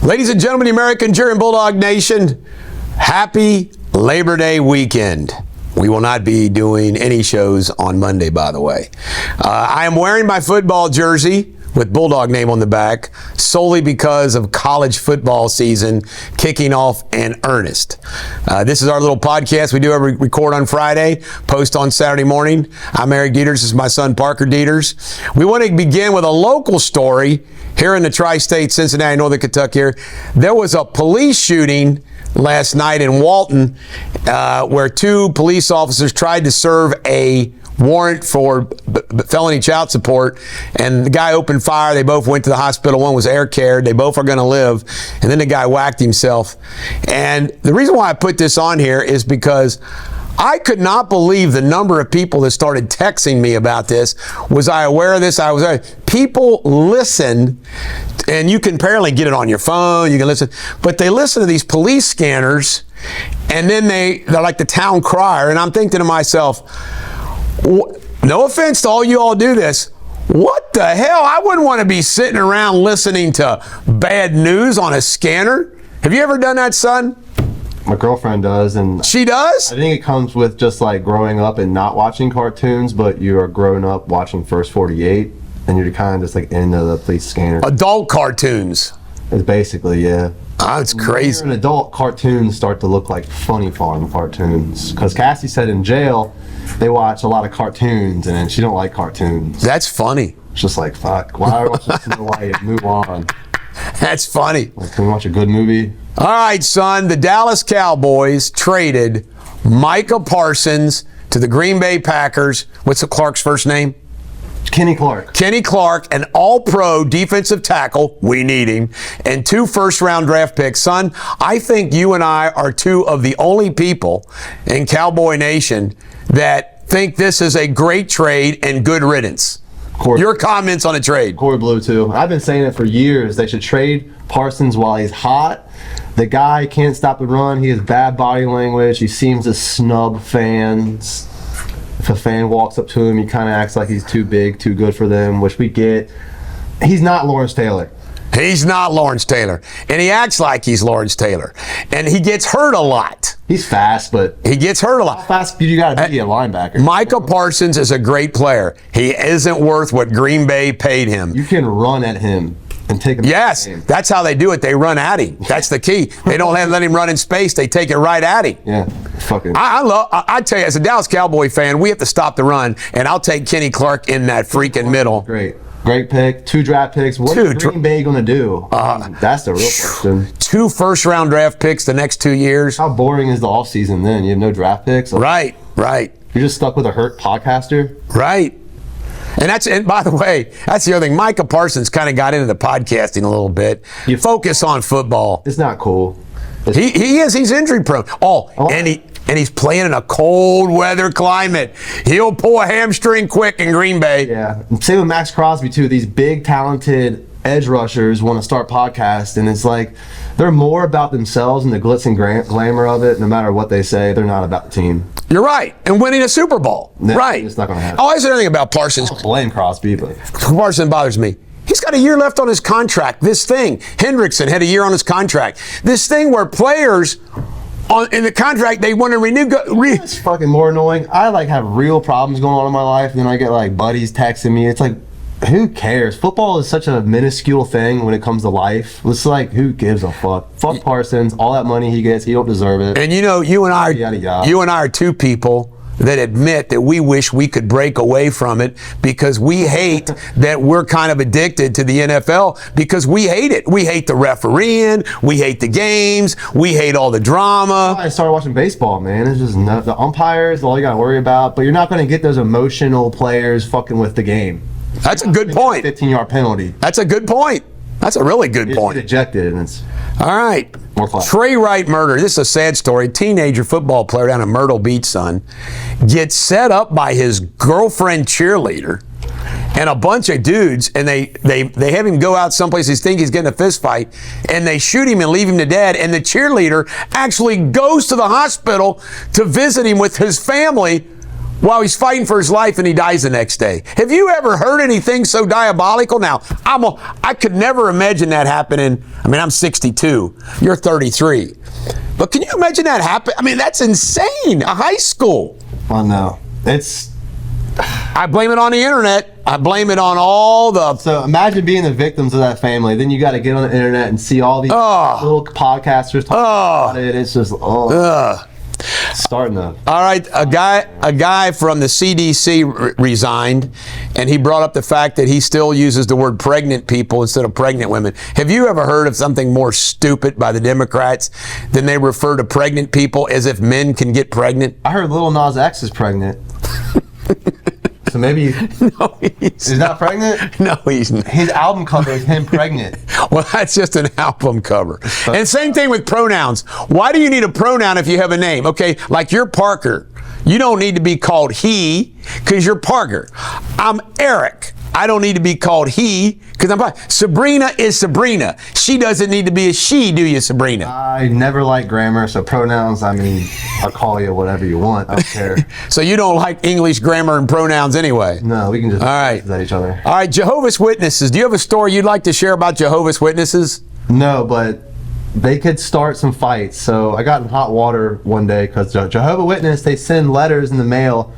Ladies and gentlemen, the American Jury and Bulldog Nation, happy Labor Day weekend. We will not be doing any shows on Monday, by the way. I am wearing my football jersey with Bulldog name on the back solely because of college football season kicking off in earnest. This is our little podcast we do every record on Friday, post on Saturday morning. I'm Eric Deters. This is my son, Parker Deters. We want to begin with a local story here in the tri-state, Cincinnati, Northern Kentucky. There was a police shooting last night in Walton where two police officers tried to serve a warrant for felony child support, and the guy opened fire. They both went to the hospital. One was air cared. They both are going to live. And then the guy whacked himself. And the reason why I put this on here is because I could not believe the number of people that started texting me about this. Was I aware of this? I was aware. People listen, and you can apparently get it on your phone. You can listen, but they listen to these police scanners, and then they're like the town crier. And I'm thinking to myself, no offense to all you all do this, what the hell? I wouldn't want to be sitting around listening to bad news on a scanner. Have you ever done that, son? My girlfriend does, and she does? I think it comes with just like growing up and not watching cartoons, but you are growing up watching First 48, and you're kind of just like into the police scanner. Adult cartoons. It's basically, yeah. Oh, it's crazy. When you're an adult, cartoons start to look like funny farm cartoons. Because Cassie said in jail, they watch a lot of cartoons, and she don't like cartoons. That's funny. It's just like, fuck, why are we watching Snow White? Move on. That's funny. Like, can we watch a good movie? All right, son, the Dallas Cowboys traded Micah Parsons to the Green Bay Packers. What's the Clark's first name? Kenny Clark. Kenny Clark, an all-pro defensive tackle. We need him. And 2 first-round draft picks. Son, I think you and I are 2 of the only people in Cowboy Nation that think this is a great trade and good riddance. Your comments on a trade? Corey Blue, too. I've been saying it for years. They should trade Parsons while he's hot. The guy can't stop the run. He has bad body language. He seems to snub fans. If a fan walks up to him, he kind of acts like he's too big, too good for them, which we get. He's not Lawrence Taylor. He's not Lawrence Taylor. And he acts like he's Lawrence Taylor. And he gets hurt a lot. He's fast, but he gets hurt a lot. How fast do you got to be a linebacker? Micah Parsons is a great player. He isn't worth what Green Bay paid him. You can run at him and take him. Yes, that's how they do it. They run at him. That's the key. They don't let him run in space. They take it right at him. Yeah, fucking. I tell you, as a Dallas Cowboy fan, we have to stop the run, and I'll take Kenny Clark in that freaking middle. Great pick. 2 draft picks. What is Green Bay going to do? That's the real question. 2 first-round draft picks the next 2 years. How boring is the offseason then? You have no draft picks? Right. You're just stuck with a hurt podcaster? Right. And by the way, that's the other thing. Micah Parsons kind of got into the podcasting a little bit. You focus on football. It's not cool. He is. He's injury prone. And he's playing in a cold weather climate. He'll pull a hamstring quick in Green Bay. Yeah. Same with Max Crosby, too. These big, talented edge rushers want to start podcasts, and it's like they're more about themselves and the glitz and glamour of it. No matter what they say, they're not about the team. You're right. And winning a Super Bowl. No, right. It's not going to happen. Oh, I said anything about Parsons. I don't blame Crosby, but Parsons bothers me. He's got a year left on his contract. This thing. Hendrickson had a year on his contract. This thing where players in the contract, they want to renew. It's fucking more annoying. I have real problems going on in my life, and then I get buddies texting me. It's like, who cares? Football is such a minuscule thing when it comes to life. It's like, who gives a fuck? Fuck Parsons. All that money he gets, he don't deserve it. And you and I are 2 people that admit that we wish we could break away from it because we hate that we're kind of addicted to the NFL because we hate it. We hate the refereeing. We hate the games. We hate all the drama. I started watching baseball, man. It's just the umpires, all you got to worry about. But you're not going to get those emotional players fucking with the game. That's a good point. 15-yard penalty. That's a good point. That's a really good point. He's ejected, and it's all right. More class. Trey Wright murder. This is a sad story. Teenager football player down in Myrtle Beach, son, gets set up by his girlfriend cheerleader and a bunch of dudes, and they have him go out someplace. He thinks he's getting a fist fight, and they shoot him and leave him to dead. And the cheerleader actually goes to the hospital to visit him with his family while he's fighting for his life and he dies the next day. Have you ever heard anything so diabolical? Now, I could never imagine that happening. I mean, I'm 62. You're 33. But can you imagine that happen? I mean, that's insane. A high school. Oh, no. I blame it on the internet. I blame it on all the... So imagine being the victims of that family. Then you got to get on the internet and see all these little podcasters talking about it. It's just, starting to... All right, a guy from the CDC resigned, and he brought up the fact that he still uses the word pregnant people instead of pregnant women. Have you ever heard of something more stupid by the Democrats than they refer to pregnant people as if men can get pregnant? I heard Lil Nas X is pregnant. So maybe no, he's not pregnant? No, he's not. His album cover is him pregnant. Well, that's just an album cover. And same thing with pronouns. Why do you need a pronoun if you have a name? Okay, like you're Parker. You don't need to be called he because you're Parker. I'm Eric. I don't need to be called he because I'm Parker. Sabrina is Sabrina. She doesn't need to be a she, do you, Sabrina? I never like grammar, so pronouns, I mean, I'll call you whatever you want. I don't care. So you don't like English grammar and pronouns anyway? No, we can just at each other. All right, Jehovah's Witnesses. Do you have a story you'd like to share about Jehovah's Witnesses? No, but they could start some fights. So I got in hot water one day because Jehovah's Witness, they send letters in the mail.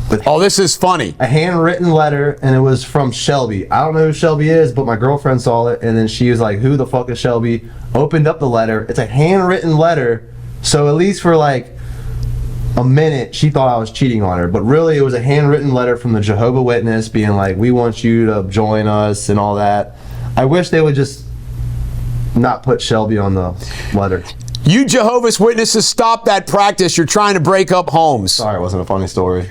This is funny. A handwritten letter, and it was from Shelby. I don't know who Shelby is, but my girlfriend saw it, and then she was like, who the fuck is Shelby? Opened up the letter. It's a handwritten letter, so at least for like a minute, she thought I was cheating on her. But really, it was a handwritten letter from the Jehovah's Witness being like, we want you to join us and all that. I wish they would just not put Shelby on the letter. You Jehovah's Witnesses, stop that practice. You're trying to break up homes. Sorry, it wasn't a funny story.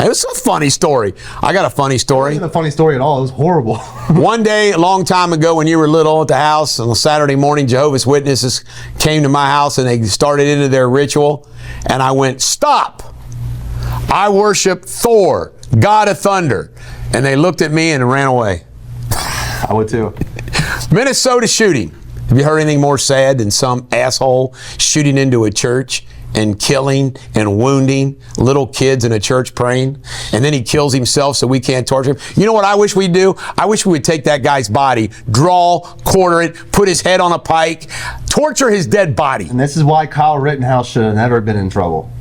It was a funny story. I got a funny story. It wasn't a funny story at all. It was horrible. One day, a long time ago, when you were little at the house, on a Saturday morning, Jehovah's Witnesses came to my house and they started into their ritual. And I went, stop. I worship Thor, God of thunder. And they looked at me and ran away. I would too. Minnesota shooting. Have you heard anything more sad than some asshole shooting into a church and killing and wounding little kids in a church praying, and then he kills himself so we can't torture him? You know what I wish we'd do? I wish we would take that guy's body, draw, quarter it, put his head on a pike, torture his dead body. And this is why Kyle Rittenhouse should have never been in trouble.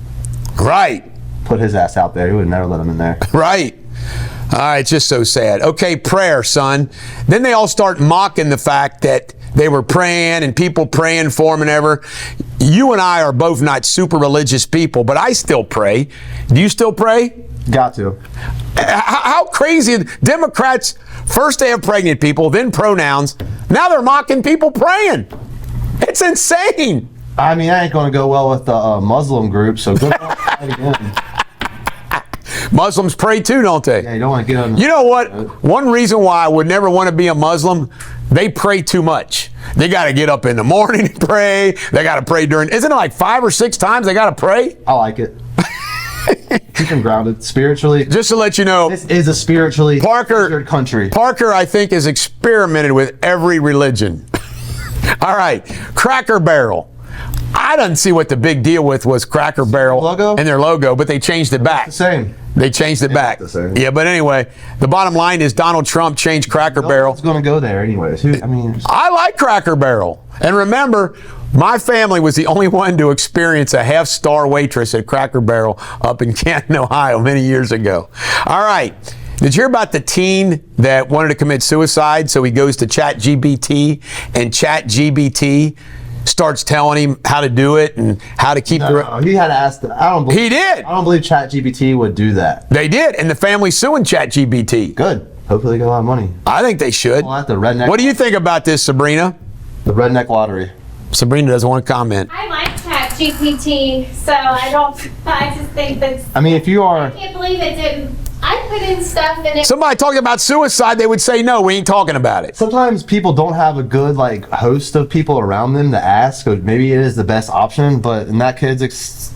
Right. Put his ass out there. He would have never let him in there. Right. All right, it's just so sad. Okay, prayer, son. Then they all start mocking the fact that they were praying and people praying for them and ever. You and I are both not super religious people, but I still pray. Do you still pray? Got to. How crazy. Democrats, first they have pregnant people, then pronouns. Now they're mocking people praying. It's insane. I mean, I ain't going to go well with the Muslim group, so good luck again. Muslims pray too, don't they? Yeah, you don't want to get on. You know what? One reason why I would never want to be a Muslim, they pray too much. They got to get up in the morning and pray. They got to pray during. Isn't it like 5 or 6 times they got to pray? I like it. Keep them grounded spiritually. Just to let you know, this is a spiritually centered country. Parker, I think, has experimented with every religion. All right, Cracker Barrel. I didn't see what the big deal was Cracker Barrel logo? and their logo, but they changed it back. It's the same. They changed it back. The same. Yeah, but anyway, the bottom line is Donald Trump changed Cracker Barrel. It's going to go there anyways. I like Cracker Barrel. And remember, my family was the only one to experience a half-star waitress at Cracker Barrel up in Canton, Ohio many years ago. All right. Did you hear about the teen that wanted to commit suicide? So he goes to ChatGPT, and ChatGPT starts telling him how to do it and how to keep he had asked. He did. I don't believe ChatGPT would do that. They did, and the family's suing ChatGPT. Good. Hopefully they get a lot of money. I think they should. Well, the redneck. What do you think about this, Sabrina? The redneck lottery. Sabrina doesn't want to comment. I like ChatGPT, so I just think that's. I mean, if you are. I can't believe it didn't. I put in stuff and it. Somebody talking about suicide, they would say, no, we ain't talking about it. Sometimes people don't have a good host of people around them to ask, or maybe it is the best option, but in that kid's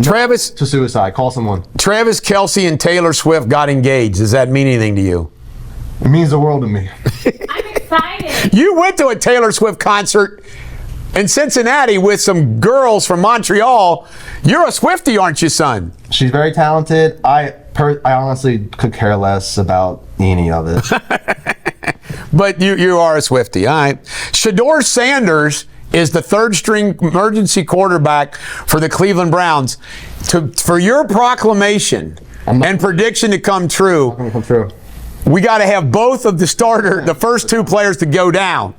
Travis to suicide, call someone. Travis Kelce and Taylor Swift got engaged. Does that mean anything to you? It means the world to me. I'm excited. You went to a Taylor Swift concert in Cincinnati with some girls from Montreal. You're a Swiftie, aren't you, son? She's very talented. I honestly could care less about any of it. But you are a Swiftie, all right. Shedeur Sanders is the third-string emergency quarterback for the Cleveland Browns. For your proclamation and prediction to come true, we got to have both of the first two players to go down.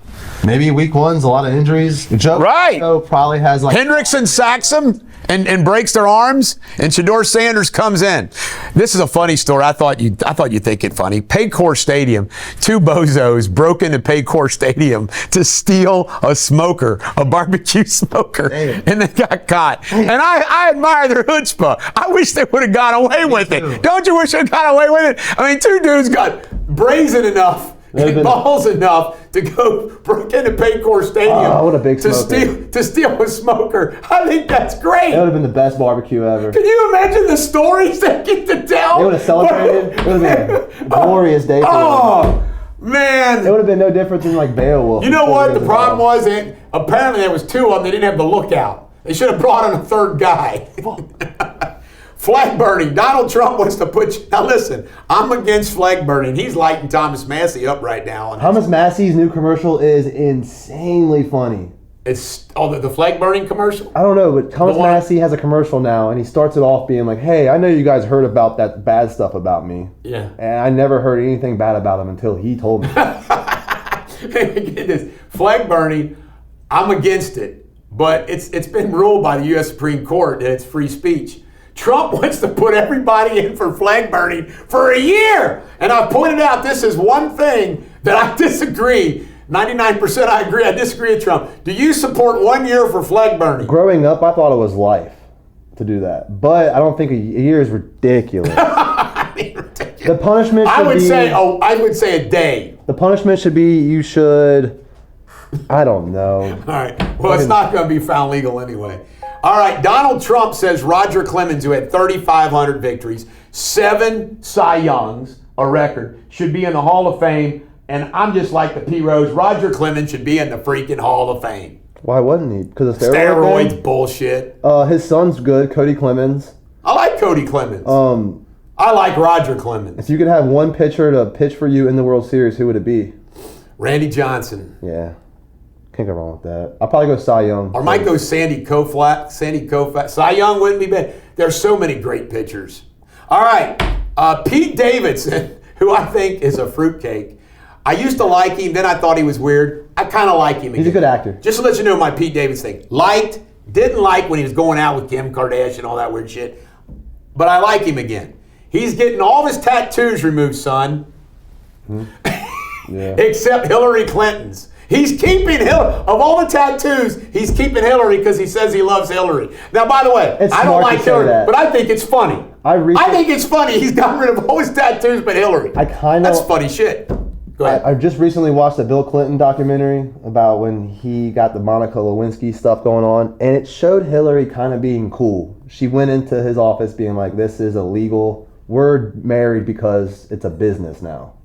Maybe week one's a lot of injuries. Joe probably has like Hendrickson sacks him and breaks their arms, and Shedeur Sanders comes in. This is a funny story. I thought you'd think it funny. Paycor Stadium, two bozos broke into Paycor Stadium to steal a barbecue smoker, and they got caught. And I admire their chutzpah. I wish they would have got away with it. Don't you wish they got away with it? I mean, two dudes got brazen enough and balls enough to go break into Paycor Stadium what a big to steal a smoker. I think that's great. That would have been the best barbecue ever. Can you imagine the stories they get to tell? They would have celebrated. It would have been a glorious day for them. Oh, man. It would have been no different than like Beowulf. You know what? The problem was, apparently there was two of them. They didn't have the lookout. They should have brought in a third guy. Flag burning. Donald Trump wants to put you. Now listen, I'm against flag burning. He's lighting Thomas Massey up right now. Thomas Massey's new commercial is insanely funny. It's the flag burning commercial? I don't know, but Thomas Massey has a commercial now, and he starts it off being like, hey, I know you guys heard about that bad stuff about me. Yeah. And I never heard anything bad about him until he told me. Get this. Flag burning, I'm against it. But it's been ruled by the U.S. Supreme Court that it's free speech. Trump wants to put everybody in for flag burning for a year. And I've pointed out this is one thing that I disagree. 99% I agree. I disagree with Trump. Do you support 1 year for flag burning? Growing up, I thought it was life to do that. But I don't think a year is ridiculous. I mean, ridiculous. The punishment should I would say a day. The punishment should be you should, I don't know. All right. Well, it's not going to be found legal anyway. All right, Donald Trump says Roger Clemens, who had 3,500 victories, 7 Cy Youngs, a record, should be in the Hall of Fame. And I'm just like the P. Rose. Roger Clemens should be in the freaking Hall of Fame. Why wasn't he? Because of steroids bullshit. His son's good, Cody Clemens. I like Cody Clemens. I like Roger Clemens. If you could have one pitcher to pitch for you in the World Series, who would it be? Randy Johnson. Yeah. Can't go wrong with that. I'll probably go Cy Young. Or might go Sandy Koufax. Cy Young wouldn't be bad. There's so many great pitchers. All right. Pete Davidson, who I think is a fruitcake. I used to like him. Then I thought he was weird. I kind of like him again. He's a good actor. Just to let you know my Pete Davidson thing. Didn't like when he was going out with Kim Kardashian and all that weird shit. But I like him again. He's getting all of his tattoos removed, son. Yeah. Except Hillary Clinton's. He's keeping Hillary. Of all the tattoos, he's keeping Hillary because he says he loves Hillary. Now, by the way, I don't like Hillary, but I think it's funny. I think it's funny. He's gotten rid of all his tattoos but Hillary. That's funny shit. Go ahead. I just recently watched a Bill Clinton documentary about when he got the Monica Lewinsky stuff going on, and it showed Hillary kind of being cool. She went into his office being like, this is illegal. We're married because it's a business now.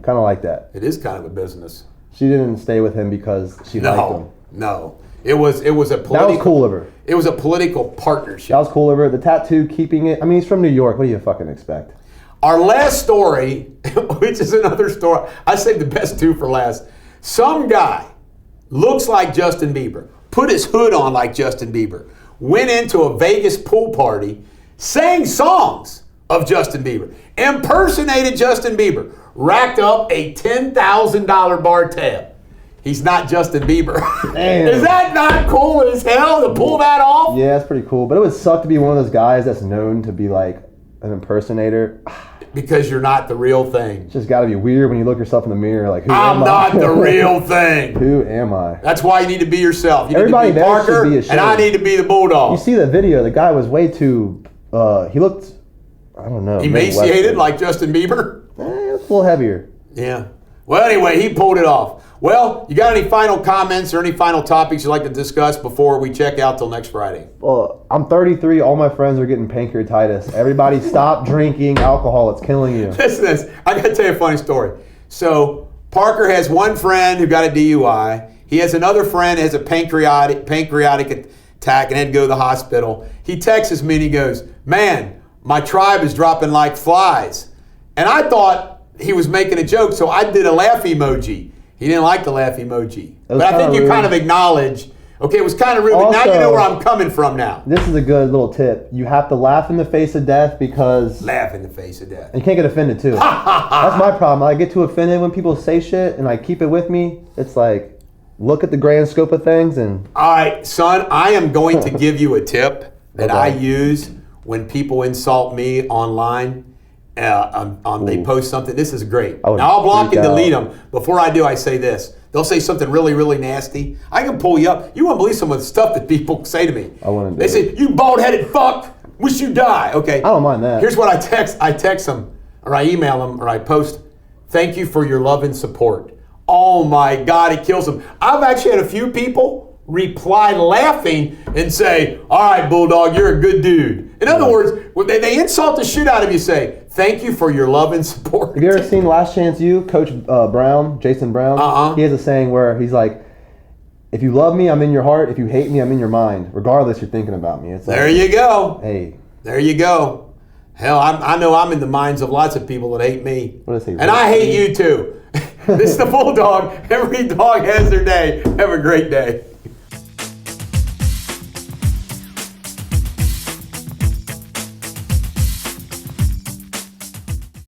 Kind of like that. It is kind of a business. She didn't stay with him because she liked him. No. It was a political. That was cool of her. It was a political partnership. That was cool of her. The tattoo, keeping it. I mean, he's from New York. What do you fucking expect? Our last story, which is another story. I saved the best two for last. Some guy looks like Justin Bieber, put his hood on like Justin Bieber, went into a Vegas pool party, sang songs of Justin Bieber, impersonated Justin Bieber, racked up a $10,000 bar tab. He's not Justin Bieber. Damn. Is that not cool as hell to pull that off? Yeah, it's pretty cool. But it would suck to be one of those guys that's known to be like an impersonator. Because you're not the real thing. It's just got to be weird when you look yourself in the mirror like, I'm not the real thing. Who am I? That's why you need to be yourself. You Everybody need to be there should Parker, be ashamed. and I need to be the Bulldog. You see the video, the guy was way too, he looked, I don't know. Emaciated like Justin Bieber? It's a little heavier. Yeah. Well, anyway, he pulled it off. Well, you got any final comments or any final topics you'd like to discuss before we check out till next Friday? Well, I'm 33. All my friends are getting pancreatitis. Everybody stop drinking alcohol. It's killing you. Listen to this. I got to tell you a funny story. So Parker has one friend who got a DUI. He has another friend has a pancreatic attack and had to go to the hospital. He texts me and he goes, "Man, my tribe is dropping like flies." And I thought he was making a joke, so I did a laugh emoji. He didn't like the laugh emoji. But I think you kind of acknowledge, okay, it was kind of rude, but now you know where I'm coming from now. This is a good little tip. You have to laugh in the face of death because... Laugh in the face of death. And you can't get offended too. That's my problem. I get too offended when people say shit and I keep it with me. It's like, look at the grand scope of things and... All right, son, I am going to give you a tip that I use when people insult me online. They post something. This is great. Now I'll block and delete them. Before I do, I say this. They'll say something really, really nasty. I can pull you up. You won't believe some of the stuff that people say to me. They say, "You bald-headed fuck, wish you die." Okay. I don't mind that. Here's what I text. I text them, or I email them, or I post, "Thank you for your love and support." Oh my God, it kills them. I've actually had a few people reply laughing and say, "All right, Bulldog, you're a good dude." In other words, when they insult the shit out of you, say, "Thank you for your love and support." Have you ever seen Last Chance U, Coach Brown, Jason Brown? He has a saying where he's like, "If you love me, I'm in your heart. If you hate me, I'm in your mind. Regardless, you're thinking about me." It's like, there you go. Hey. There you go. Hell, I know I'm in the minds of lots of people that hate me. What did I say? And I hate you too. This is the Bulldog. Every dog has their day. Have a great day.